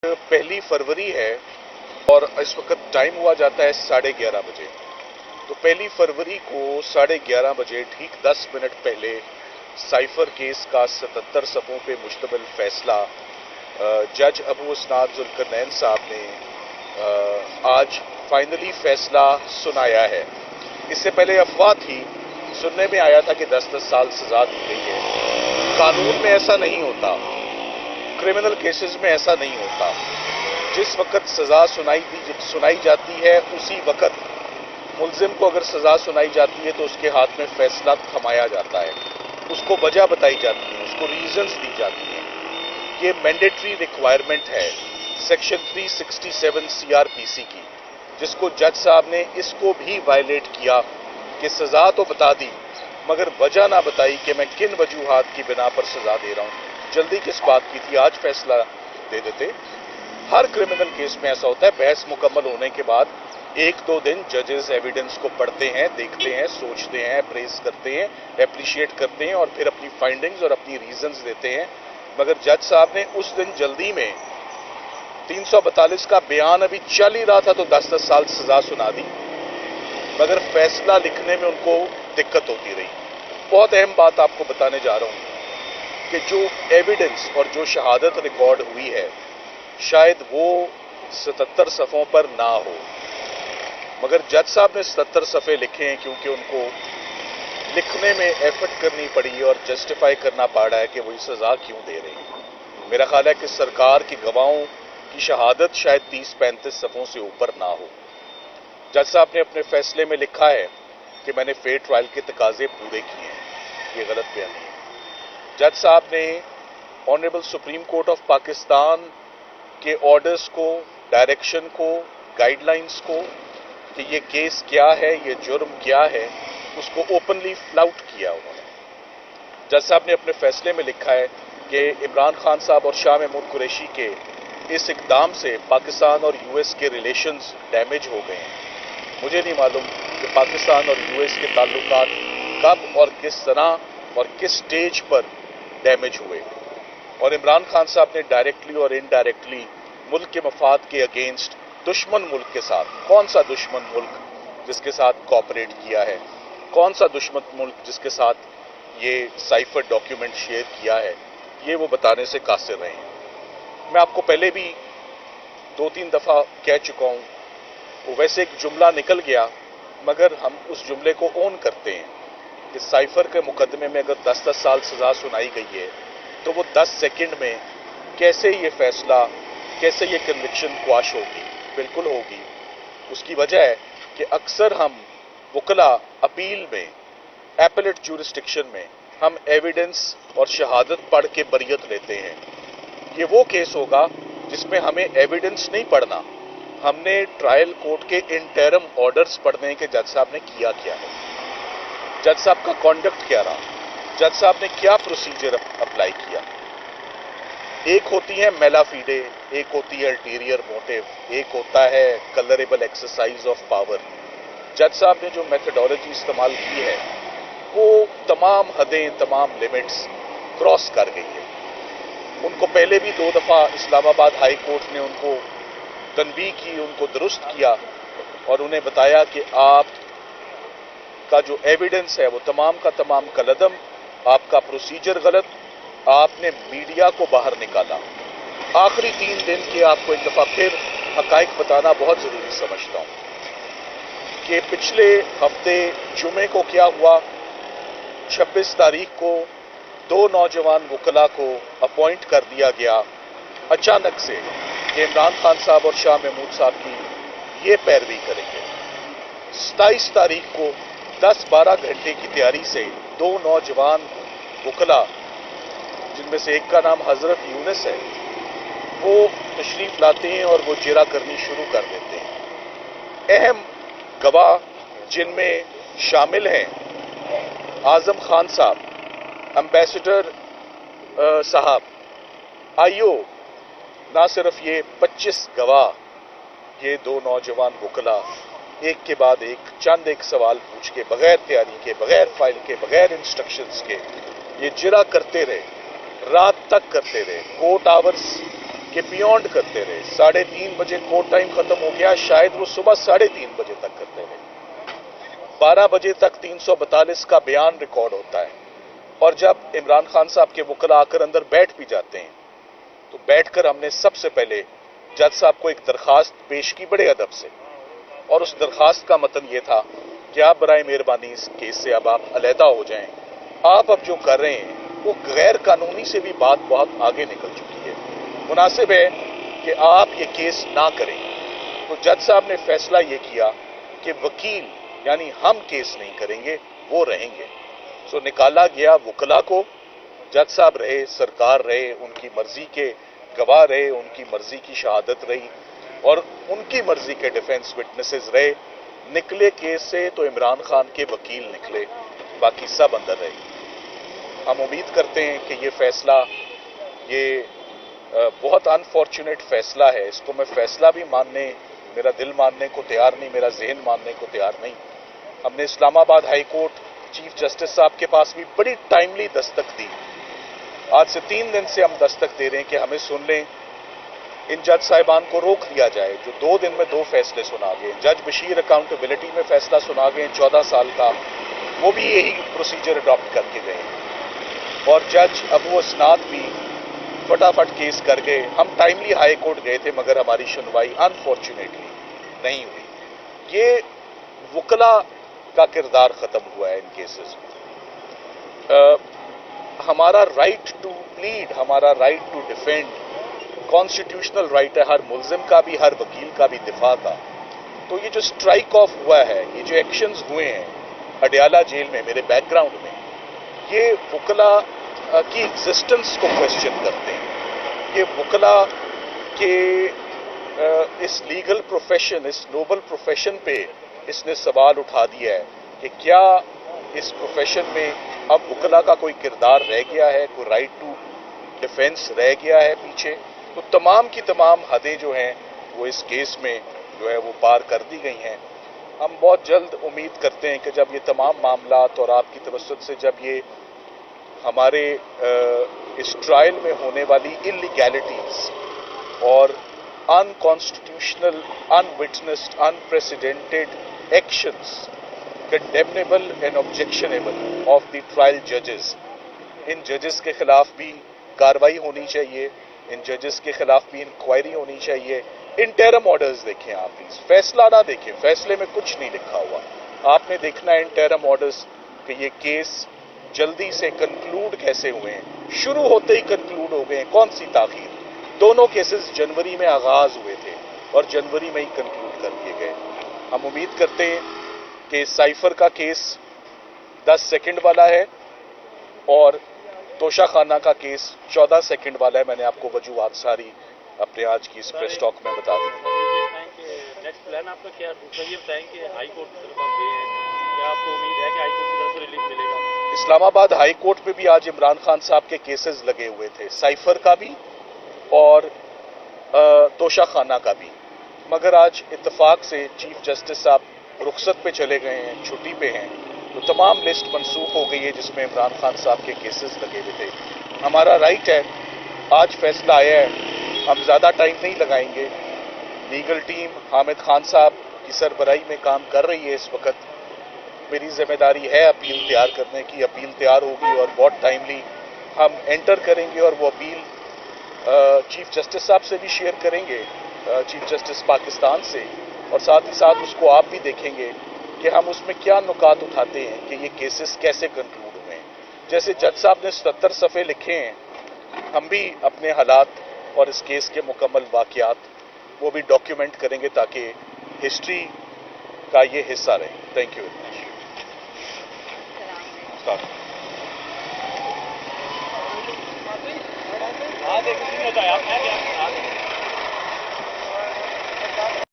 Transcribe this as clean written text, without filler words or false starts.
पहली फरवरी है और इस वक्त टाइम हुआ जाता है 11:30 बजे। तो पहली फरवरी को 11:30 बजे ठीक 10 मिनट पहले साइफर केस का 77 सफ़ों पे मुश्तमिल फैसला जज अबू इसनाद जुल्करनैन साहब ने आज फाइनली फैसला सुनाया है। इससे पहले अफवाह थी, सुनने में आया था कि 10-10 साल सजा दी गई है। कानून में ऐसा नहीं होता, क्रिमिनल केसेस में ऐसा नहीं होता। जिस वक्त सजा सुनाई जाती है उसी वक्त मुल्जिम को अगर सजा सुनाई जाती है तो उसके हाथ में फैसला थमाया जाता है, उसको वजह बताई जाती है, उसको रीजंस दी जाती हैं। ये मैंडेटरी रिक्वायरमेंट है सेक्शन 367 सीआरपीसी की, जिसको जज साहब ने इसको भी वायलेट किया कि सजा तो बता दी मगर वजह ना बताई कि मैं किन वजूहात की बिना पर सजा दे रहा हूं। जल्दी किस बात की थी, आज फैसला दे देते। हर क्रिमिनल केस में ऐसा होता है, बहस मुकम्मल होने के बाद 1-2 दिन जजेस एविडेंस को पढ़ते हैं, देखते हैं, सोचते हैं, अप्रेज करते हैं, एप्रिशिएट करते हैं और फिर अपनी फाइंडिंग्स और अपनी रीजंस देते हैं। मगर जज साहब ने उस दिन जल्दी में 342 का बयान अभी चल ही रहा था तो 10-10 साल सजा सुना दी, मगर फैसला लिखने में उनको दिक्कत होती रही। बहुत अहम बात आपको बताने जा रहा हूं कि जो एविडेंस और जो शहादत रिकॉर्ड हुई है शायद वो 77 सफ़ों पर ना हो, मगर जज साहब ने 77 सफ़े लिखे हैं क्योंकि उनको लिखने में एफर्ट करनी पड़ी और जस्टिफाई करना पड़ा है कि वो ये सजा क्यों दे रहे हैं। मेरा ख्याल है कि सरकार की गवाहों की शहादत शायद 30-35 सफ़ों से ऊपर ना हो। जज साहब ने अपने फैसले में लिखा है कि मैंने फेयर ट्रायल के तकाजे पूरे किए हैं। ये गलत बयान नहीं है। जज साहब ने honourable supreme court of Pakistan के ऑर्डर्स को, डायरेक्शन को, गाइडलाइंस को कि ये केस क्या है, ये जुर्म क्या है, उसको ओपनली फ्लाउट किया उन्होंने। जज साहब ने अपने फैसले में लिखा है कि इमरान खान साहब और शाह महमूद कुरैशी के इस इकदाम से पाकिस्तान और यूएस के रिलेशंस डैमेज हो गए हैं। मुझे नहीं मालूम कि पाकिस्तान और यूएस के ताल्लुकात कब और किस तरह और किस स्टेज पर डैमेज हुए, और इमरान खान साहब ने डायरेक्टली और इनडायरेक्टली मुल्क के मफाद के अगेंस्ट दुश्मन मुल्क के साथ, कौन सा दुश्मन मुल्क जिसके साथ कॉपरेट किया है, कौन सा दुश्मन मुल्क जिसके साथ ये साइफर डॉक्यूमेंट शेयर किया है, ये वो बताने से कासिर रहे हैं। मैं आपको पहले भी 2-3 दफा कह चुका हूं, वो वैसे एक जुमला निकल गया मगर हम उस जुमले को ओन करते हैं कि साइफर के मुकदमे में अगर 10-10 साल सजा सुनाई गई है तो वो 10 सेकंड में कैसे ये फैसला, कैसे ये कन्विक्शन क्वाश होगी? बिल्कुल होगी। उसकी वजह है कि अक्सर हम वकला अपील में, एपेलेट ज्यूरिस्डिक्शन में हम एविडेंस और शहादत पढ़ के बरियत लेते हैं। ये वो केस होगा जिसमें हमें एविडेंस नहीं पढ़ना, हमने ट्रायल कोर्ट के इंटरम ऑर्डर्स पढ़ने के जज साहब ने किया क्या है, जज साहब का कॉन्डक्ट क्या रहा, जज साहब ने क्या प्रोसीजर अप्लाई किया। एक होती है मेला फीडे, एक होती है अल्टीरियर मोटिव, एक होता है कलरेबल एक्सरसाइज ऑफ पावर। जज साहब ने जो मेथडोलॉजी इस्तेमाल की है वो तमाम हदें, तमाम लिमिट्स क्रॉस कर गई है। उनको पहले भी 2 दफा इस्लामाबाद हाई कोर्ट ने उनको तनबीह की, उनको दुरुस्त किया और उन्हें बताया कि आप का जो एविडेंस है वो तमाम का तमाम कलदम, आपका प्रोसीजर गलत, आपने मीडिया को बाहर निकाला। आखिरी 3 दिन के आपको एक दफा फिर हकाइक बताना बहुत जरूरी समझता हूं कि पिछले हफ्ते जुमे को क्या हुआ। 26 तारीख को 2 नौजवान वकला को अपॉइंट कर दिया गया अचानक से कि इमरान खान साहब और शाह महमूद साहब की ये पैरवी करेंगे। 27 तारीख को 10-12 घंटे की तैयारी से 2 नौजवान वकला, जिनमें से एक का नाम हजरत यूनुस है, वो तशरीफ लाते हैं और वो जिरा करनी शुरू कर देते हैं। अहम गवाह जिनमें शामिल हैं आजम खान साहब, एम्बेसडर साहब, आईओ, ना सिर्फ ये 25 गवाह, ये 2 नौजवान वकला एक के बाद एक सवाल पूछ के, बगैर तैयारी के, बगैर फाइल के, बगैर इंस्ट्रक्शंस के ये जिरा करते रहे, रात तक करते रहे। कोर्ट आवर्स कि बियॉन्ड करते रहे। 3:30 बजे कोर्ट टाइम खत्म हो गया, शायद वो सुबह 3:30 बजे तक करते रहे। 12 बजे तक 342 का बयान रिकॉर्ड होता है, और जब इमरान खान साहब के वकला आकर अंदर बैठ भी जाते हैं तो बैठकर हमने सबसे पहले जज साहब को एक दरखास्त पेश की बड़े अदब से, और उस दरखास्त का मतन ये था कि आप बराए मेहरबानी इस केस से अब आप अलहदा हो जाएं। आप अब जो कर रहे हैं वो गैर कानूनी से भी बात बहुत आगे निकल चुकी है। मुनासिब है कि आप ये केस ना करें। तो जज साहब ने फैसला ये किया कि वकील यानी हम केस नहीं करेंगे, वो रहेंगे। सो निकाला गया वकला को, जज साहब रहे, सरकार रहे, उनकी मर्जी के गवाह रहे, उनकी मर्जी की शहादत रही, और उनकी मर्जी के डिफेंस विटनेसेस रहे। निकले केस से तो इमरान खान के वकील निकले, बाकी सब अंदर रहे। हम उम्मीद करते हैं कि ये फैसला, ये बहुत अनफॉर्चुनेट फैसला है। इसको मैं फैसला भी मानने, मेरा दिल मानने को तैयार नहीं, मेरा जहन मानने को तैयार नहीं। हमने Islamabad high court chief justice साहब के पास भी बड़ी टाइमली दस्तक दी। आज से 3 दिन से हम दस्तक दे रहे हैं कि हमें सुन लें, इन जज साहिबान को रोक दिया जाए जो 2 दिन में 2 फैसले सुना गए। जज बशीर अकाउंटेबिलिटी में फैसला सुना गए 14 साल का, वो भी यही प्रोसीजर अडॉप्ट करके गए, और जज अबू असनाद भी फटाफट केस कर गए। हम टाइमली हाई कोर्ट गए थे मगर हमारी सुनवाई अनफॉर्चुनेटली नहीं हुई। ये वकला का किरदार खत्म हुआ है इन केसेस में। हमारा राइट टू प्लीड, हमारा right to defend constitutional right है हर मुल्जिम का भी, हर वकील का भी दिफा का। तो ये जो स्ट्राइक ऑफ हुआ है, ये जो एक्शंस हुए हैं अडयाला जेल में मेरे बैकग्राउंड में, ये वकला की एग्जिस्टेंस को क्वेश्चन करते हैं। ये वकला के इस लीगल प्रोफेशन, इस नोबल प्रोफेशन पे इसने सवाल उठा दिया है कि क्या इस प्रोफेशन में अब वकला का कोई किरदार रह गया है, कोई राइट टू डिफेंस रह गया है पीछे। तो तमाम की तमाम हदें जो हैं वो इस केस में जो है वो पार कर दी गई हैं। हम बहुत जल्द उम्मीद करते हैं कि जब ये तमाम मामलात और आपकी तवज्जुह से जब ये हमारे इस ट्रायल में होने वाली इलीगैलिटीज और unconstitutional, अनविटनेस्ड, unprecedented actions, condemnable and objectionable of the trial जजेस, इन जजेस के खिलाफ भी कार्रवाई होनी चाहिए, इन जजेस के खिलाफ भी इंक्वायरी होनी चाहिए। इंटरम ऑर्डर्स देखें आप, प्लीज फैसला ना देखें, फैसले में कुछ नहीं लिखा हुआ। आपने देखना है इंटरम ऑर्डर्स कि ये केस जल्दी से कंक्लूड कैसे हुए हैं, शुरू होते ही कंक्लूड हो गए हैं, कौन सी ताखीर। दोनों केसेस जनवरी में आगाज हुए थे और जनवरी में ही कंक्लूड कर दिए गए। हम उम्मीद करते हैं कि साइफर का केस 10 सेकंड वाला है और तोशा खाना का केस 14 सेकंड वाला है। मैंने आपको वजूहात सारी अपने आज की इस प्रेस टॉक में बता दी। नेक्स्ट प्लान आपका क्या? दूसरा ये बताएं कि हाई कोर्ट की तरफ आप गए हैं, क्या आपको उम्मीद है कि हाई कोर्ट की तरफ से रिलीफ मिलेगा? इस्लामाबाद हाई कोर्ट में भी आज इमरान खान साहब के केसेस लगे हुए थे, साइफर का भी और तोशा खाना का भी, मगर आज इत्तेफाक से चीफ जस्टिस साहब रुखसत पे चले गए हैं, छुट्टी पे हैं, तो तमाम लिस्ट मनसूख हो गई है जिसमें इमरान खान साहब के केसेस लगे हुए थे। हमारा राइट है, आज फैसला आया है, हम ज्यादा टाइम नहीं लगाएंगे। लीगल टीम हामिद खान साहब की सरबराही में काम कर रही है इस वक्त। मेरी जिम्मेदारी है अपील तैयार करने की, अपील तैयार होगी और बहुत टाइमली हम एंटर करेंगे और वो अपील चीफ जस्टिस साहब से भी शेयर करेंगे, चीफ जस्टिस पाकिस्तान से, और साथ ही साथ उसको आप भी देखेंगे कि हम उसमें क्या नुकात उठाते हैं कि ये केसेस कैसे कंक्लूड हुए हैं। जैसे जज साहब ने 77 सफ़े लिखे हैं, हम भी अपने हालात और इस केस के मुकम्मल वाक़यात वो भी डॉक्यूमेंट करेंगे ताकि हिस्ट्री का ये हिस्सा रहे। Thank you very much.